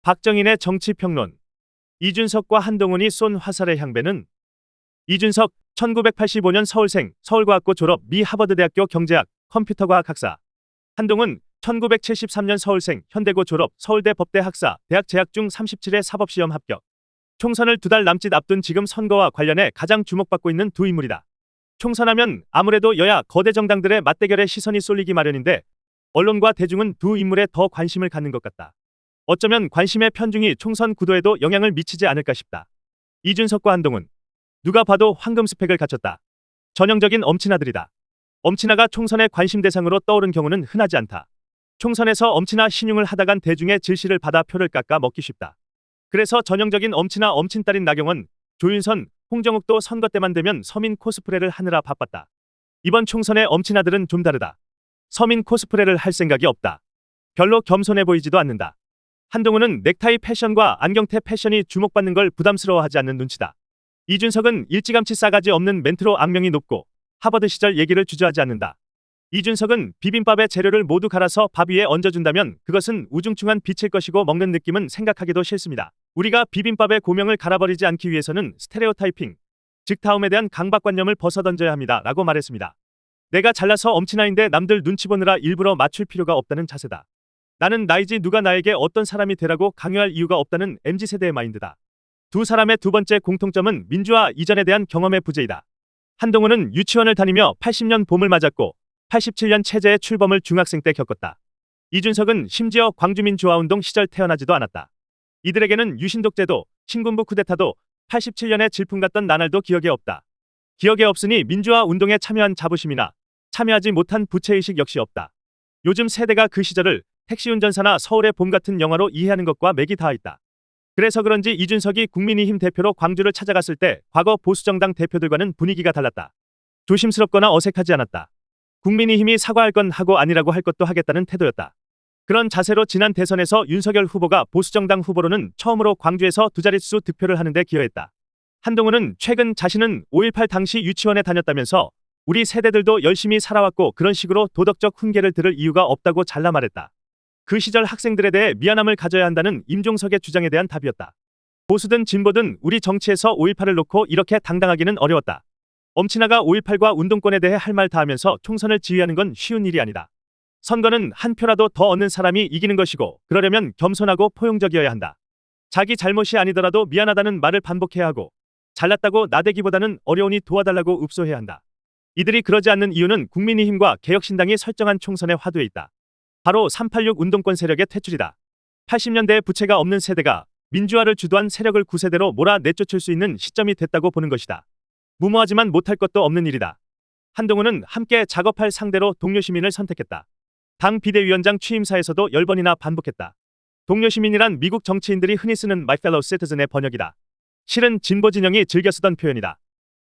박정인의 정치평론. 이준석과 한동훈이 쏜 화살의 향배는. 이준석, 1985년 서울생, 서울과학고 졸업, 미 하버드대학교 경제학, 컴퓨터과학 학사. 한동훈, 1973년 서울생, 현대고 졸업, 서울대 법대 학사, 대학 재학 중 37회 사법시험 합격. 총선을 2달 남짓 앞둔 지금 선거와 관련해 가장 주목받고 있는 두 인물이다. 총선하면 아무래도 여야 거대 정당들의 맞대결에 시선이 쏠리기 마련인데 언론과 대중은 두 인물에 더 관심을 갖는 것 같다. 어쩌면 관심의 편중이 총선 구도에도 영향을 미치지 않을까 싶다. 이준석과 한동훈. 누가 봐도 황금 스펙을 갖췄다. 전형적인 엄친아들이다. 엄친아가 총선의 관심 대상으로 떠오른 경우는 흔하지 않다. 총선에서 엄친아 신용을 하다간 대중의 질시를 받아 표를 깎아 먹기 쉽다. 그래서 전형적인 엄친아 엄친딸인 나경원, 조윤선, 홍정욱도 선거 때만 되면 서민 코스프레를 하느라 바빴다. 이번 총선의 엄친아들은 좀 다르다. 서민 코스프레를 할 생각이 없다. 별로 겸손해 보이지도 않는다. 한동훈은 넥타이 패션과 안경테 패션이 주목받는 걸 부담스러워하지 않는 눈치다. 이준석은 일찌감치 싸가지 없는 멘트로 악명이 높고 하버드 시절 얘기를 주저하지 않는다. 이준석은 비빔밥의 재료를 모두 갈아서 밥 위에 얹어준다면 그것은 우중충한 빛일 것이고 먹는 느낌은 생각하기도 싫습니다. 우리가 비빔밥의 고명을 갈아버리지 않기 위해서는 스테레오타이핑, 즉 다음에 대한 강박관념을 벗어던져야 합니다. 라고 말했습니다. 내가 잘나서 엄친아인데 남들 눈치 보느라 일부러 맞출 필요가 없다는 자세다. 나는 나이지 누가 나에게 어떤 사람이 되라고 강요할 이유가 없다는 MZ세대의 마인드다. 두 사람의 두 번째 공통점은 민주화 이전에 대한 경험의 부재이다. 한동훈은 유치원을 다니며 80년 봄을 맞았고 87년 체제의 출범을 중학생 때 겪었다. 이준석은 심지어 광주민주화운동 시절 태어나지도 않았다. 이들에게는 유신독제도, 신군부 쿠데타도, 87년의 질풍 같던 나날도 기억에 없다. 기억에 없으니 민주화 운동에 참여한 자부심이나 참여하지 못한 부채의식 역시 없다. 요즘 세대가 그 시절을 택시운전사나 서울의 봄 같은 영화로 이해하는 것과 맥이 닿아 있다. 그래서 그런지 이준석이 국민의힘 대표로 광주를 찾아갔을 때 과거 보수정당 대표들과는 분위기가 달랐다. 조심스럽거나 어색하지 않았다. 국민의힘이 사과할 건 하고 아니라고 할 것도 하겠다는 태도였다. 그런 자세로 지난 대선에서 윤석열 후보가 보수정당 후보로는 처음으로 광주에서 두 자릿수 득표를 하는 데 기여했다. 한동훈은 최근 자신은 5.18 당시 유치원에 다녔다면서 우리 세대들도 열심히 살아왔고 그런 식으로 도덕적 훈계를 들을 이유가 없다고 잘라 말했다. 그 시절 학생들에 대해 미안함을 가져야 한다는 임종석의 주장에 대한 답이었다. 보수든 진보든 우리 정치에서 5.18을 놓고 이렇게 당당하기는 어려웠다. 엄친아가 5.18과 운동권에 대해 할 말 다 하면서 총선을 지휘하는 건 쉬운 일이 아니다. 선거는 한 표라도 더 얻는 사람이 이기는 것이고 그러려면 겸손하고 포용적이어야 한다. 자기 잘못이 아니더라도 미안하다는 말을 반복해야 하고 잘났다고 나대기보다는 어려우니 도와달라고 읍소해야 한다. 이들이 그러지 않는 이유는 국민의힘과 개혁신당이 설정한 총선의 화두에 있다. 바로 386 운동권 세력의 퇴출이다. 80년대에 부채가 없는 세대가 민주화를 주도한 세력을 9세대로 몰아 내쫓을 수 있는 시점이 됐다고 보는 것이다. 무모하지만 못할 것도 없는 일이다. 한동훈은 함께 작업할 상대로 동료 시민을 선택했다. 당 비대위원장 취임사에서도 10번이나 반복했다. 동료 시민이란 미국 정치인들이 흔히 쓰는 My fellow citizen의 번역이다. 실은 진보 진영이 즐겨 쓰던 표현이다.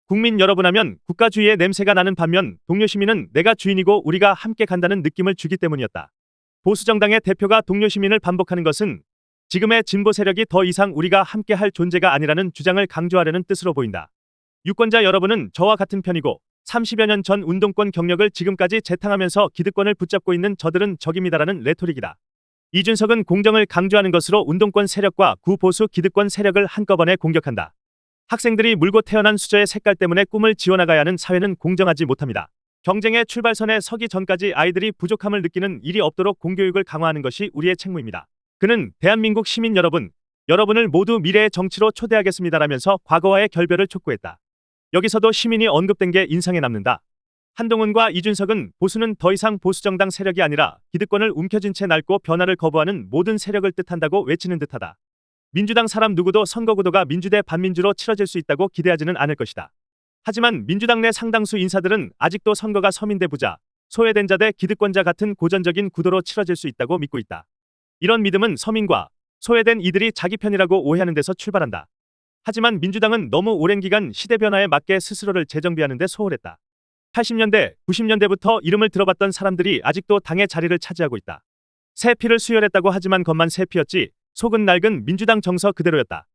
국민 여러분 하면 국가주의의 냄새가 나는 반면 동료 시민은 내가 주인이고 우리가 함께 간다는 느낌을 주기 때문이었다. 보수정당의 대표가 동료 시민을 반복하는 것은 지금의 진보 세력이 더 이상 우리가 함께할 존재가 아니라는 주장을 강조하려는 뜻으로 보인다. 유권자 여러분은 저와 같은 편이고 30여 년 전 운동권 경력을 지금까지 재탕하면서 기득권을 붙잡고 있는 저들은 적입니다라는 레토릭이다. 이준석은 공정을 강조하는 것으로 운동권 세력과 구보수 기득권 세력을 한꺼번에 공격한다. 학생들이 물고 태어난 수저의 색깔 때문에 꿈을 지어나가야 하는 사회는 공정하지 못합니다. 경쟁의 출발선에 서기 전까지 아이들이 부족함을 느끼는 일이 없도록 공교육을 강화하는 것이 우리의 책무입니다. 그는 대한민국 시민 여러분, 여러분을 모두 미래의 정치로 초대하겠습니다라면서 과거와의 결별을 촉구했다. 여기서도 시민이 언급된 게 인상에 남는다. 한동훈과 이준석은 보수는 더 이상 보수정당 세력이 아니라 기득권을 움켜쥔 채 낡고 변화를 거부하는 모든 세력을 뜻한다고 외치는 듯하다. 민주당 사람 누구도 선거구도가 민주대 반민주로 치러질 수 있다고 기대하지는 않을 것이다. 하지만 민주당 내 상당수 인사들은 아직도 선거가 서민대 부자, 소외된 자 대 기득권자 같은 고전적인 구도로 치러질 수 있다고 믿고 있다. 이런 믿음은 서민과 소외된 이들이 자기 편이라고 오해하는 데서 출발한다. 하지만 민주당은 너무 오랜 기간 시대 변화에 맞게 스스로를 재정비하는 데 소홀했다. 80년대, 90년대부터 이름을 들어봤던 사람들이 아직도 당의 자리를 차지하고 있다. 새 피를 수혈했다고 하지만 겉만 새 피였지 속은 낡은 민주당 정서 그대로였다.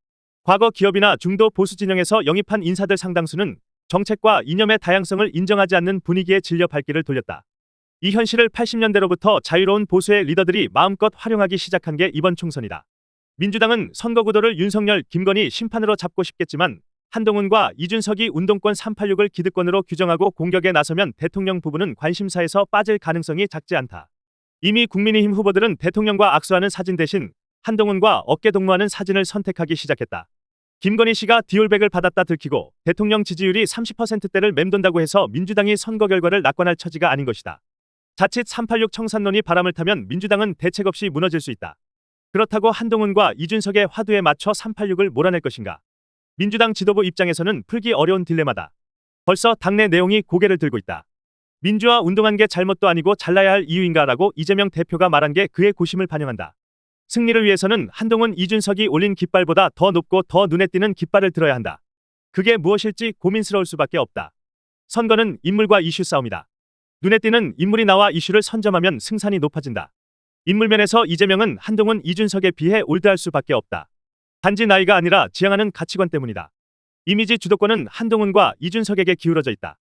과거 기업이나 중도 보수 진영에서 영입한 인사들 상당수는 정책과 이념의 다양성을 인정하지 않는 분위기에 질려 발길을 돌렸다. 이 현실을 80년대로부터 자유로운 보수의 리더들이 마음껏 활용하기 시작한 게 이번 총선이다. 민주당은 선거구도를 윤석열, 김건희 심판으로 잡고 싶겠지만 한동훈과 이준석이 운동권 386을 기득권으로 규정하고 공격에 나서면 대통령 부부는 관심사에서 빠질 가능성이 작지 않다. 이미 국민의힘 후보들은 대통령과 악수하는 사진 대신 한동훈과 어깨 동무하는 사진을 선택하기 시작했다. 김건희 씨가 디올백을 받았다 들키고 대통령 지지율이 30%대를 맴돈다고 해서 민주당이 선거 결과를 낙관할 처지가 아닌 것이다. 자칫 386 청산론이 바람을 타면 민주당은 대책 없이 무너질 수 있다. 그렇다고 한동훈과 이준석의 화두에 맞춰 386을 몰아낼 것인가? 민주당 지도부 입장에서는 풀기 어려운 딜레마다. 벌써 당내 내용이 고개를 들고 있다. 민주화 운동한 게 잘못도 아니고 잘라야 할 이유인가라고 이재명 대표가 말한 게 그의 고심을 반영한다. 승리를 위해서는 한동훈, 이준석이 올린 깃발보다 더 높고 더 눈에 띄는 깃발을 들어야 한다. 그게 무엇일지 고민스러울 수밖에 없다. 선거는 인물과 이슈 싸움이다. 눈에 띄는 인물이 나와 이슈를 선점하면 승산이 높아진다. 인물면에서 이재명은 한동훈, 이준석에 비해 올드할 수밖에 없다. 단지 나이가 아니라 지향하는 가치관 때문이다. 이미지 주도권은 한동훈과 이준석에게 기울어져 있다.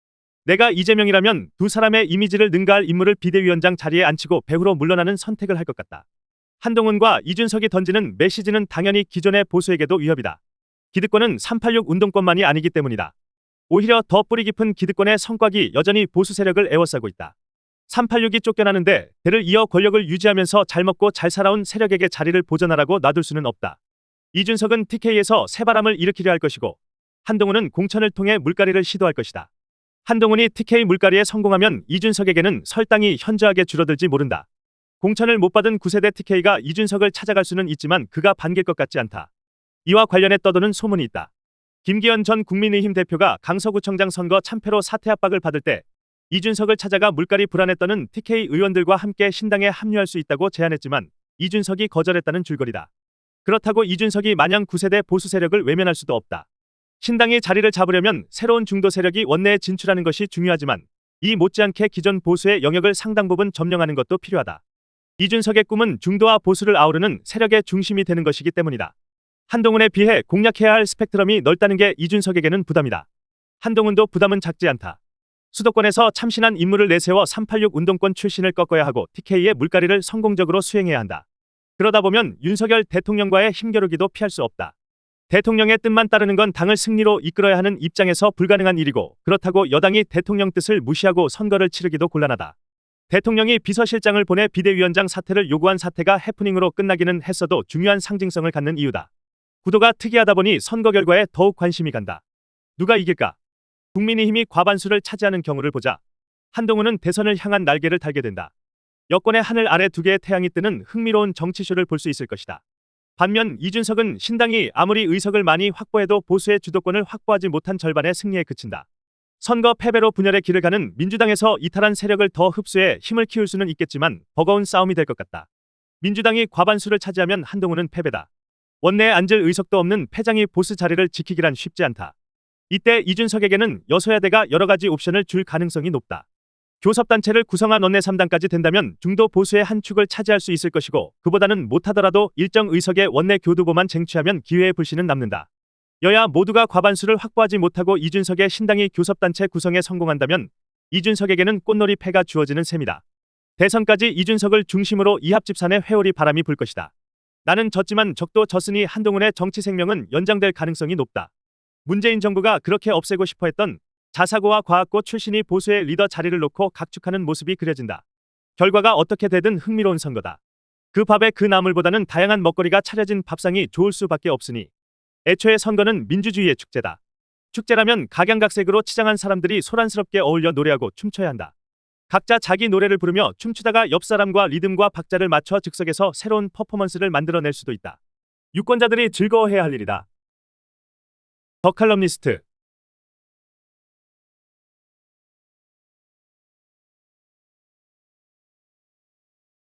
내가 이재명이라면 두 사람의 이미지를 능가할 인물을 비대위원장 자리에 앉히고 배후로 물러나는 선택을 할 것 같다. 한동훈과 이준석이 던지는 메시지는 당연히 기존의 보수에게도 위협이다. 기득권은 386 운동권만이 아니기 때문이다. 오히려 더 뿌리 깊은 기득권의 성곽이 여전히 보수 세력을 에워싸고 있다. 386이 쫓겨나는데 대를 이어 권력을 유지하면서 잘 먹고 잘 살아온 세력에게 자리를 보전하라고 놔둘 수는 없다. 이준석은 TK에서 새바람을 일으키려 할 것이고 한동훈은 공천을 통해 물갈이를 시도할 것이다. 한동훈이 TK 물갈이에 성공하면 이준석에게는 설당이 현저하게 줄어들지 모른다. 공천을 못 받은 9세대 TK가 이준석을 찾아갈 수는 있지만 그가 반길 것 같지 않다. 이와 관련해 떠도는 소문이 있다. 김기현 전 국민의힘 대표가 강서구청장 선거 참패로 사퇴 압박을 받을 때 이준석을 찾아가 물갈이 불안에 떠는 TK 의원들과 함께 신당에 합류할 수 있다고 제안했지만 이준석이 거절했다는 줄거리다. 그렇다고 이준석이 마냥 9세대 보수 세력을 외면할 수도 없다. 신당이 자리를 잡으려면 새로운 중도 세력이 원내에 진출하는 것이 중요하지만 이 못지않게 기존 보수의 영역을 상당 부분 점령하는 것도 필요하다. 이준석의 꿈은 중도와 보수를 아우르는 세력의 중심이 되는 것이기 때문이다. 한동훈에 비해 공략해야 할 스펙트럼이 넓다는 게 이준석에게는 부담이다. 한동훈도 부담은 작지 않다. 수도권에서 참신한 인물을 내세워 386 운동권 출신을 꺾어야 하고 TK의 물갈이를 성공적으로 수행해야 한다. 그러다 보면 윤석열 대통령과의 힘겨루기도 피할 수 없다. 대통령의 뜻만 따르는 건 당을 승리로 이끌어야 하는 입장에서 불가능한 일이고 그렇다고 여당이 대통령 뜻을 무시하고 선거를 치르기도 곤란하다. 대통령이 비서실장을 보내 비대위원장 사퇴를 요구한 사태가 해프닝으로 끝나기는 했어도 중요한 상징성을 갖는 이유다. 구도가 특이하다 보니 선거 결과에 더욱 관심이 간다. 누가 이길까? 국민의힘이 과반수를 차지하는 경우를 보자 한동훈은 대선을 향한 날개를 달게 된다. 여권의 하늘 아래 두 개의 태양이 뜨는 흥미로운 정치쇼를 볼 수 있을 것이다. 반면 이준석은 신당이 아무리 의석을 많이 확보해도 보수의 주도권을 확보하지 못한 절반의 승리에 그친다. 선거 패배로 분열의 길을 가는 민주당에서 이탈한 세력을 더 흡수해 힘을 키울 수는 있겠지만 버거운 싸움이 될 것 같다. 민주당이 과반수를 차지하면 한동훈은 패배다. 원내에 앉을 의석도 없는 패장이 보수 자리를 지키기란 쉽지 않다. 이때 이준석에게는 여소야대가 여러 가지 옵션을 줄 가능성이 높다. 교섭단체를 구성한 원내 3당까지 된다면 중도 보수의 한 축을 차지할 수 있을 것이고 그보다는 못하더라도 일정 의석의 원내 교두보만 쟁취하면 기회의 불씨는 남는다. 여야 모두가 과반수를 확보하지 못하고 이준석의 신당이 교섭단체 구성에 성공한다면 이준석에게는 꽃놀이 패가 주어지는 셈이다. 대선까지 이준석을 중심으로 이합집산의 회오리 바람이 불 것이다. 나는 졌지만 적도 졌으니 한동훈의 정치 생명은 연장될 가능성이 높다. 문재인 정부가 그렇게 없애고 싶어 했던 자사고와 과학고 출신이 보수의 리더 자리를 놓고 각축하는 모습이 그려진다. 결과가 어떻게 되든 흥미로운 선거다. 그 밥에 그 나물보다는 다양한 먹거리가 차려진 밥상이 좋을 수밖에 없으니 애초에 선거는 민주주의의 축제다. 축제라면 각양각색으로 치장한 사람들이 소란스럽게 어울려 노래하고 춤춰야 한다. 각자 자기 노래를 부르며 춤추다가 옆 사람과 리듬과 박자를 맞춰 즉석에서 새로운 퍼포먼스를 만들어낼 수도 있다. 유권자들이 즐거워해야 할 일이다. 더 칼럼니스트